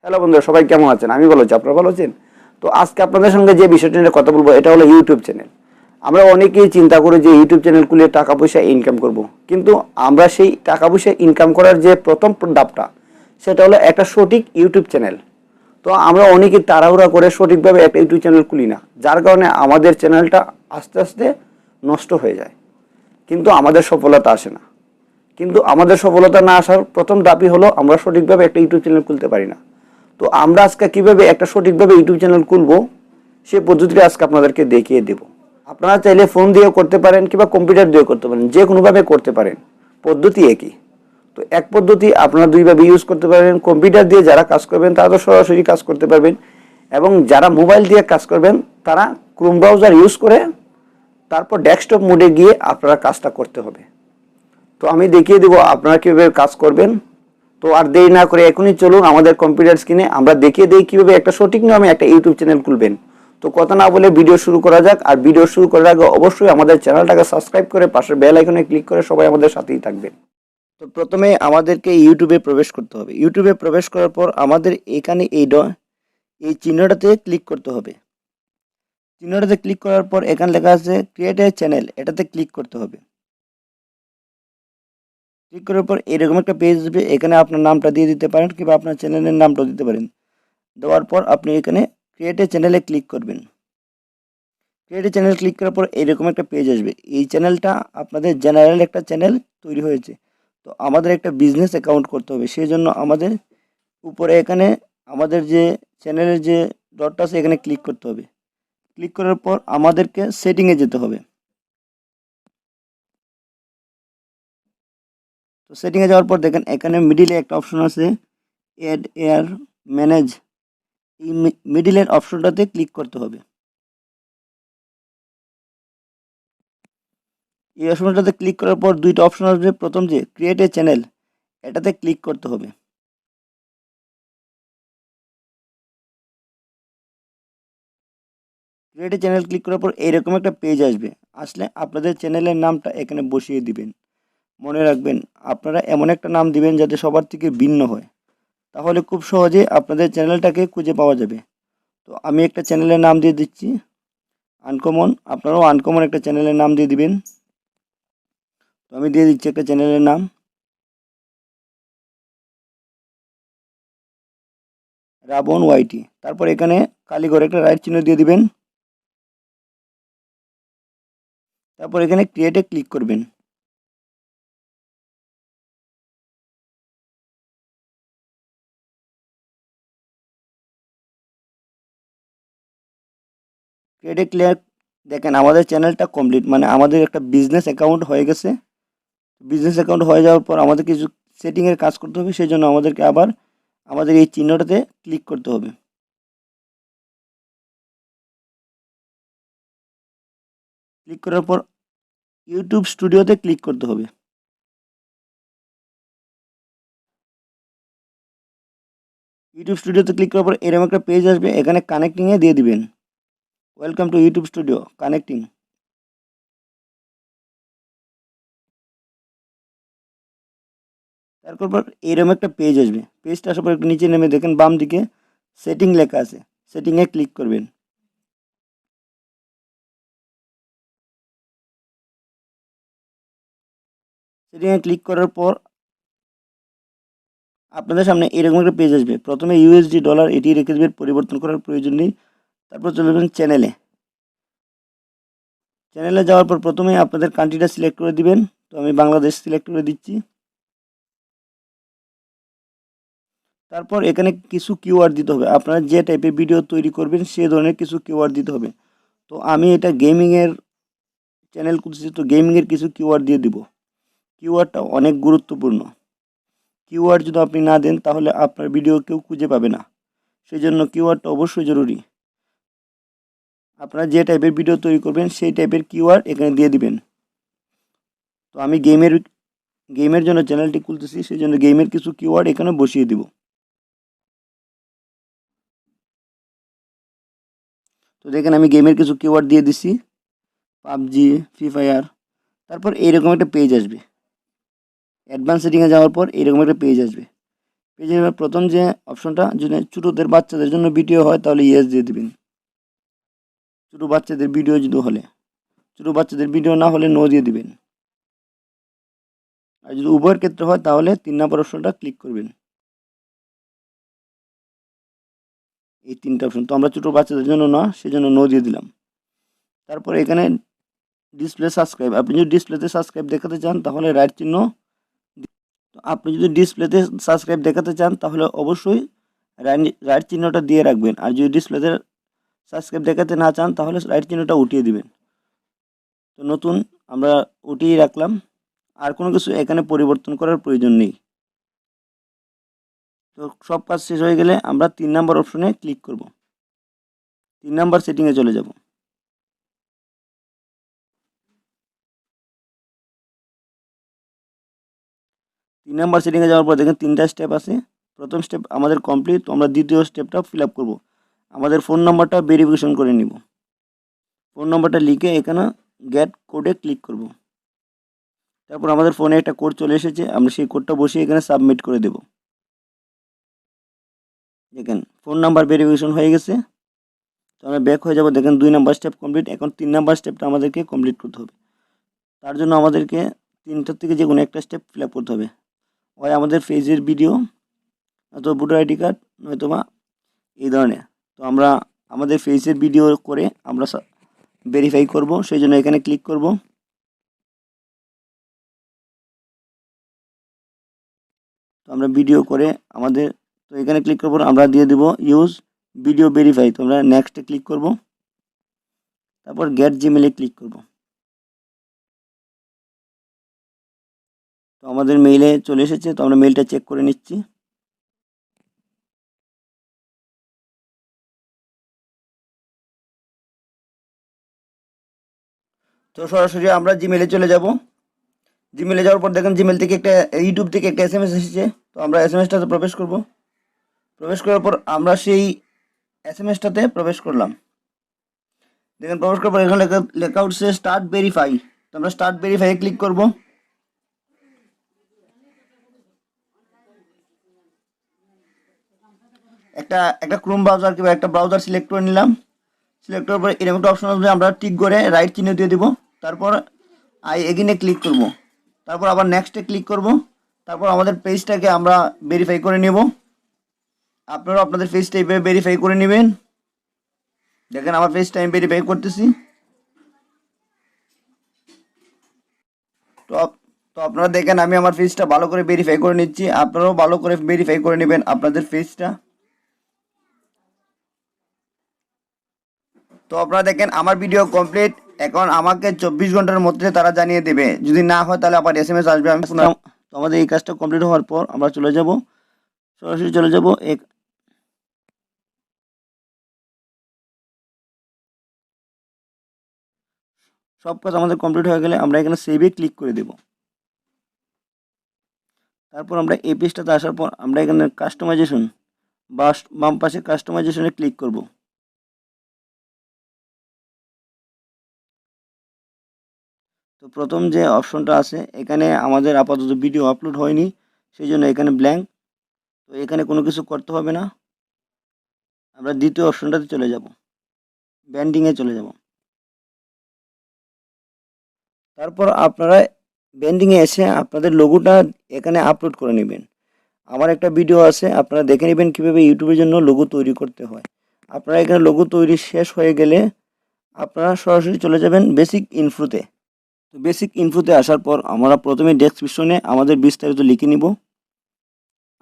Hello বন্ধুরা, সবাই কেমন আছেন? আমি ভালো আছি, আপনারা ভালো আছেন? তো আজকে আপনাদের সঙ্গে যে বিষয়টি নিয়ে কথা বলবো এটা হলো ইউটিউব চ্যানেল। আমরা অনেকেই চিন্তা করি যে ইউটিউব চ্যানেল খুলে টাকা পয়সা ইনকাম করব, কিন্তু আমরা সেই টাকা পয়সা ইনকাম করার যে প্রথম ধাপটা সেটা হলো একটা সঠিক ইউটিউব চ্যানেল। তো আমরা অনেকেই তাড়াহুড়া করে সঠিকভাবে একটা ইউটিউব চ্যানেল খুলি না, যার কারণে আমাদের চ্যানেলটা আস্তে আস্তে নষ্ট হয়ে যায়, কিন্তু আমাদের সফলতা আসে না। কিন্তু আমাদের সফলতা না আসার প্রথম ধাপই হলো আমরা সঠিকভাবে একটা ইউটিউব চ্যানেল খুলতে পারি না। তো আমরা আজকে কিভাবে একটা সঠিকভাবে ইউটিউব চ্যানেল খুলবো সেই পদ্ধতিটা আজকে আপনাদেরকে দেখিয়ে দেব। আপনারা চাইলে ফোন দিয়েও করতে পারেন কিংবা কম্পিউটার দিয়েও করতে পারেন, যে কোনোভাবে করতে পারেন, পদ্ধতি একই। তো এক পদ্ধতি আপনারা দুইভাবে ইউজ করতে পারবেন। কম্পিউটার দিয়ে যারা কাজ করবেন তারা তো সরাসরি কাজ করতে পারবেন, এবং যারা মোবাইল দিয়ে কাজ করবেন তারা ক্রোম ব্রাউজার ইউজ করে তারপর ডেস্কটপ মোডে গিয়ে আপনারা কাজটা করতে হবে। তো আমি দেখিয়ে দেবো আপনারা কীভাবে কাজ করবেন। তো আর দেরি না করে এখনই চলুন আমাদের কম্পিউটার স্ক্রিনে, আমরা দেখিয়ে দিই কীভাবে একটা সঠিক নিয়মে একটা ইউটিউব চ্যানেল খুলবেন। তো কথা না বলে ভিডিও শুরু করা যাক। আর ভিডিও শুরু করার আগে অবশ্যই আমাদের চ্যানেলটাকে সাবস্ক্রাইব করে পাশের বেল আইকনে ক্লিক করে সবাই আমাদের সাথেই থাকবেন। তো প্রথমে আমাদেরকে ইউটিউবে প্রবেশ করতে হবে। ইউটিউবে প্রবেশ করার পর আমাদের এখানে এই চিহ্নটাতে ক্লিক করতে হবে। চিহ্নটাতে ক্লিক করার পর এখানে লেখা আছে ক্রিয়েট এ চ্যানেল, এটাতে ক্লিক করতে হবে। ক্লিক করার পর এরকম একটা পেজ আসবে, এখানে আপনার নামটা দিয়ে দিতে পারেন কিংবা আপনার চ্যানেলের নামটাও দিতে পারেন। দেওয়ার পর আপনি এখানে ক্রিয়েট এ চ্যানেলে ক্লিক করবেন। ক্রিয়েট এ চ্যানেল ক্লিক করার পর এরকম একটা পেজ আসবে। এই চ্যানেলটা আপনাদের জেনারেল একটা চ্যানেল তৈরি হয়েছে। তো আমাদের একটা বিজনেস অ্যাকাউন্ট করতে হবে, সেই জন্য আমাদের উপরে এখানে আমাদের যে চ্যানেলের যে ডটটা আছে এখানে ক্লিক করতে হবে। ক্লিক করার পর আমাদেরকে সেটিংয়ে যেতে হবে। তো সেটিংয়ে যাওয়ার পর দেখেন এখানে মিডিলে একটা অপশন আছে অ্যাড এয়ার ম্যানেজ, এই মিডিলের অপশনটাতে ক্লিক করতে হবে। এই অপশনটাতে ক্লিক করার পর দুইটা অপশন আসবে। প্রথম যে ক্রিয়েট এ চ্যানেল, এটাতে ক্লিক করতে হবে। ক্রিয়েট এ চ্যানেল ক্লিক করার পর এইরকম একটা পেজ আসবে। আসলে আপনাদের চ্যানেলের নামটা এখানে বসিয়ে দিবেন। মনে রাখবেন আপনারা এমন একটা নাম দিবেন যাতে সবার থেকে ভিন্ন হয়, তাহলে খুব সহজে আপনাদের চ্যানেলটাকে খুঁজে পাওয়া যাবে। তো আমি একটা চ্যানেলের নাম দিয়ে দিচ্ছি আনকমন, আপনারাও আনকমন একটা চ্যানেলের নাম দিয়ে দিবেন। তো আমি দিয়ে দিচ্ছি একটা চ্যানেলের নাম রাবণ ওয়াইটি। তারপর এখানে কালি করে একটা রাইট চিহ্ন দিয়ে দিবেন। তারপর এখানে ক্রিয়েটে ক্লিক করবেন। ক্রিয়েটে ক্লিয়ার, দেখেন আমাদের চ্যানেলটা কমপ্লিট, মানে আমাদের একটা বিজনেস অ্যাকাউন্ট হয়ে গেছে। বিজনেস অ্যাকাউন্ট হয়ে যাওয়ার পর আমাদের কিছু সেটিংয়ের কাজ করতে হবে, সেই জন্য আমাদেরকে আবার আমাদের এই চিহ্নটাতে ক্লিক করতে হবে। ক্লিক করার পর ইউটিউব স্টুডিওতে ক্লিক করতে হবে। ইউটিউব স্টুডিওতে ক্লিক করার পর এরকম একটা পেজ আসবে, এখানে কানেক্টিংয়ে দিয়ে দিবেন welcome to YouTube studio connecting. তারপর এরকম একটা পেজ আসবে। পেজটা আসার পর একটু নিচে নেমে দেখেন বাম দিকে সেটিং লেখা আছে, সেটিংয়ে ক্লিক করবেন। সেটিংয়ে ক্লিক করার পর আপনাদের সামনে এরকম একটা পেজ আসবে। প্রথমে ইউএসডি ডলার এটি রেখে দেবেন, পরিবর্তন করার প্রয়োজন নেই। তারপর চলে যাবেন চ্যানেলে। চ্যানেলে যাওয়ার পর প্রথমে আপনাদের কান্ট্রিটা সিলেক্ট করে দিবেন। তো আমি বাংলাদেশ সিলেক্ট করে দিচ্ছি। তারপর এখানে কিছু কিওয়ার্ড দিতে হবে, আপনারা যে টাইপের ভিডিও তৈরি করবেন সে ধরনের কিছু কিওয়ার্ড দিতে হবে। তো আমি এটা গেমিংয়ের চ্যানেল খুলছি, তো গেমিংয়ের কিছু কিওয়ার্ড দিয়ে দিব। কিওয়ার্ডটা অনেক গুরুত্বপূর্ণ। কিওয়ার্ড যদি আপনি না দেন তাহলে আপনার ভিডিও কেউ খুঁজে পাবে না, সেই জন্য কিওয়ার্ডটা অবশ্যই জরুরি। আপনারা যে টাইপের ভিডিও তৈরি করবেন সেই টাইপের কিওয়ার্ড এখানে দিয়ে দিবেন। তো আমি গেমের জন্য চ্যানেলটি খুলতেছি, সেই জন্য গেমের কিছু কিওয়ার্ড এখানে বসিয়ে দিব। তো দেখেন আমি গেমের কিছু কিওয়ার্ড দিয়ে দিছি, পাবজি, ফ্রি ফায়ার। তারপর এইরকম একটা পেজ আসবে। অ্যাডভান্স সেটিংয়ে যাওয়ার পর এইরকম একটা পেজ আসবে। পেজের প্রথম যে অপশনটা, যদি ছোটোদের বাচ্চাদের জন্য ভিডিও হয় তাহলে ইয়েস দিয়ে দিবেন, ছোটো বাচ্চাদের ভিডিও যদি হলে, ছোটো বাচ্চাদের ভিডিও না হলে নো দিয়ে দিবেন। আর যদি উভয়ের ক্ষেত্রে হয় তাহলে 3 নম্বর অপশনটা ক্লিক করবেন। এই 3টা অপশন, তো আমরা ছোটো বাচ্চাদের জন্য না, সেজন্য নো দিয়ে দিলাম। তারপর এখানে ডিসপ্লে সাবস্ক্রাইব, আপনি যদি ডিসপ্লেতে সাবস্ক্রাইব দেখাতে চান তাহলে রাইট চিহ্ন, তো আপনি যদি ডিসপ্লেতে সাবস্ক্রাইব দেখাতে চান তাহলে অবশ্যই রাইট চিহ্নটা দিয়ে রাখবেন। আর যদি ডিসপ্লেতে সাবস্ক্রাইব দেখাতে না চান তাহলে রাইট চিহ্নটা উঠিয়ে দিবেন। তো নতুন আমরা উঠিয়ে রাখলাম, আর কোনো কিছু এখানে পরিবর্তন করার প্রয়োজন নেই। তো সব কাজ শেষ হয়ে গেলে আমরা 3 নম্বর অপশনে ক্লিক করব, 3 নম্বর সেটিংয়ে চলে যাব। 3 নম্বর সেটিংয়ে যাওয়ার পর দেখেন 3টা স্টেপ আছে। প্রথম স্টেপ আমাদের কমপ্লিট, তো আমরা দ্বিতীয় স্টেপটা ফিল আপ করবো। আমাদের ফোন নাম্বারটা ভেরিফিকেশন করে নিব। ফোন নাম্বারটা লিখে এখানে গেট কোডে ক্লিক করব। তারপর আমাদের ফোনে একটা কোড চলে এসেছে, আমরা সেই কোডটা বসিয়ে এখানে সাবমিট করে দেব। দেখেন ফোন নাম্বার ভেরিফিকেশন হয়ে গেছে। তো আমরা ব্যাক হয়ে যাব, দেখেন 2 নম্বর স্টেপ কমপ্লিট। এখন 3 নম্বর স্টেপটা আমাদেরকে কমপ্লিট করতে হবে। তার জন্য আমাদেরকে 3টার থেকে যে কোনো একটা স্টেপ ফিল আপ করতে হবে। হয় আমাদের ফেজের ভিডিও, নয়তো ভোটার আইডি কার্ড, নয়তো বা এই ধরনের। তো আমরা আমাদের ফেসের ভিডিও করে আমরা ভেরিফাই করব, সেই জন্য এখানে ক্লিক করব। তো আমরা ভিডিও করে আমাদের, তো এখানে ক্লিক করব, আমরা দিয়ে দেব ইউজ ভিডিও ভেরিফাই। তো আমরা নেক্সটে ক্লিক করব, তারপর গেট জিমেলে ক্লিক করব। তো আমাদের মেইলে চলে এসেছে, তো আমরা মেইলটা চেক করে নিচ্ছি। তো সরাসরি আমরা জিমেলে চলে যাব। জিমেলে যাওয়ার পর দেখেন জিমেল থেকে একটা, ইউটিউব থেকে একটা এসএমএস এসেছে। তো আমরা এসএমএসটাতে প্রবেশ করব। প্রবেশ করার পর আমরা সেই এসএমএসটাতে প্রবেশ করলাম। দেখেন প্রবেশ করার পর এখানে লেখা লেখা উঠছে স্টার্ট ভেরিফাই। তো আমরা স্টার্ট ভেরিফাইয়ে ক্লিক করব। একটা ক্রোম ব্রাউজার কিংবা একটা ব্রাউজার সিলেক্ট করে নিলাম। সিলেক্ট করার পর এরকম একটা অপশন আসবে, আমরা টিক করে রাইট চিহ্ন দিয়ে দিব। তারপর আই এগিনে ক্লিক করব। তারপর আবার নেক্সটে ক্লিক করব। তারপর আমাদের পেজটাকে আমরা ভেরিফাই করে নেব। আপনারা আপনাদের পেজটা এইভাবে ভেরিফাই করে নেবেন। দেখেন আমার পেজটা আমি ভেরিফাই করতেছি। তো তো আপনারা দেখেন আমি আমার পেজটা ভালো করে ভেরিফাই করে নিচ্ছি, আপনারাও ভালো করে ভেরিফাই করে নেবেন আপনাদের পেজটা। তো আপনারা দেখেন আমার ভিডিও কমপ্লিট। এখন আমাকে 24 ঘন্টার মধ্যে তারা জানিয়ে দেবে, যদি না হয় তাহলে আবার এসএমএস আসবে। আমি তো আমাদের এই কাজটা কমপ্লিট হওয়ার পর আমরা চলে যাব, সরাসরি চলে যাব সব কাজ আমাদের কমপ্লিট হয়ে গেলে আমরা এখানে সেভে ক্লিক করে দেব। তারপর আমরা এই পেজটাতে আসার পর আমরা এখানে কাস্টমাইজেশন বা বাম পাশে কাস্টমাইজেশনে ক্লিক করব। তো প্রথম যে অপশনটা আছে এখানে আমাদের আপাতত ভিডিও আপলোড হয়নি, সেই জন্য এখানে ব্ল্যাঙ্ক। তো এখানে কোনো কিছু করতে হবে না। আমরা দ্বিতীয় অপশনটাতে চলে যাব, ব্যান্ডিংয়ে চলে যাব। তারপর আপনারা ব্যান্ডিংয়ে এসে আপনাদের লোগোটা এখানে আপলোড করে নেবেন। আমার একটা ভিডিও আছে, আপনারা দেখে নেবেন কীভাবে ইউটিউবের জন্য লোগো তৈরি করতে হয়। আপনারা এখানে লোগো তৈরি শেষ হয়ে গেলে আপনারা সরাসরি চলে যাবেন বেসিক ইনফোতে। তো বেসিক ইনফোতে আসার পর আমরা প্রথমে ডেসক্রিপশনে আমাদের বিস্তারিত লিখে নিব।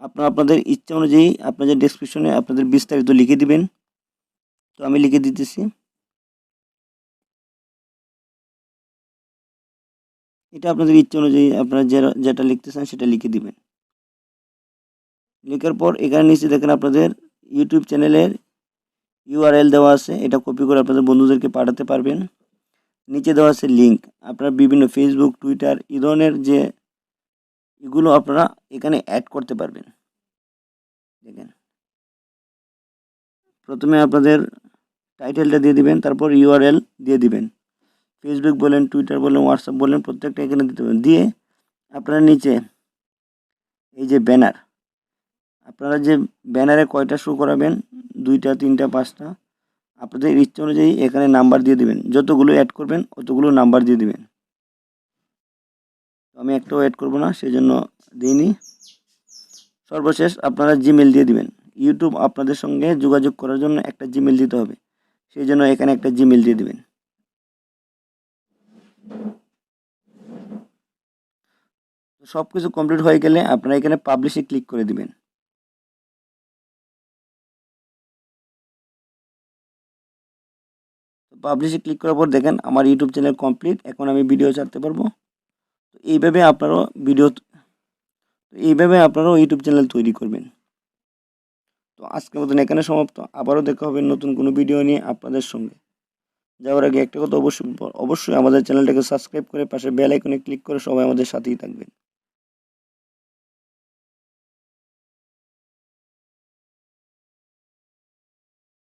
আপনারা আপনাদের ইচ্ছা অনুযায়ী আপনাদের ডেসক্রিপশনে আপনাদের বিস্তারিত লিখে দিবেন। তো আমি লিখে দিতেছি। এটা আপনাদের ইচ্ছা অনুযায়ী আপনারা যেটা লিখতে চান সেটা লিখে দিবেন। লেখার পর এখানে নিচে দেখেন আপনাদের ইউটিউব চ্যানেলের ইউআরএল দেওয়া আছে, এটা কপি করে আপনাদের বন্ধুদেরকে পাঠাতে পারবেন। নিচে দেওয়া আছে লিঙ্ক, আপনারা বিভিন্ন ফেসবুক, টুইটার এই ধরনের যে এগুলো আপনারা এখানে অ্যাড করতে পারবেন। দেখেন প্রথমে আপনাদের টাইটেলটা দিয়ে দিবেন, তারপর ইউআরএল দিয়ে দিবেন। ফেসবুক বলেন, টুইটার বলেন, হোয়াটসঅ্যাপ বলেন, প্রত্যেকটা এখানে দিতে পারেন। দিয়ে আপনারা নিচে এই যে ব্যানার, আপনারা যে ব্যানারে কয়টা শো করাবেন, 2টা 3টা 5টা, আপনাদের ইচ্ছা অনুযায়ী এখানে নাম্বার দিয়ে দিবেন। যতগুলো অ্যাড করবেন অতগুলো নাম্বার দিয়ে দিবেন। আমি একটাও অ্যাড করব না, সেজন্য দিইনি। সর্বশেষ আপনারা জিমেল দিয়ে দিবেন। ইউটিউব আপনাদের সঙ্গে যোগাযোগ করার জন্য একটা জিমেল দিতে হবে, সেই জন্য এখানে একটা জিমেল দিয়ে দিবেন। সব কিছু কমপ্লিট হয়ে গেলে আপনারা এখানে পাবলিশে ক্লিক করে দিবেন। পাবলিশে ক্লিক করার পর দেখেন আমার ইউটিউব চ্যানেল কমপ্লিট। এখন আমি ভিডিও ছাড়তে পারবো। তো এইভাবে আপনারাও ইউটিউব চ্যানেল তৈরি করবেন। তো আজকের মতন এখানে সমাপ্ত। আবারও দেখা হবে নতুন কোনো ভিডিও নিয়ে আপনাদের সঙ্গে। যাওয়ার আগে একটা কথা অবশ্যই আমাদের চ্যানেলটাকে সাবস্ক্রাইব করে পাশে বেল আইকনে ক্লিক করে সবাই আমাদের সাথেই থাকবেন।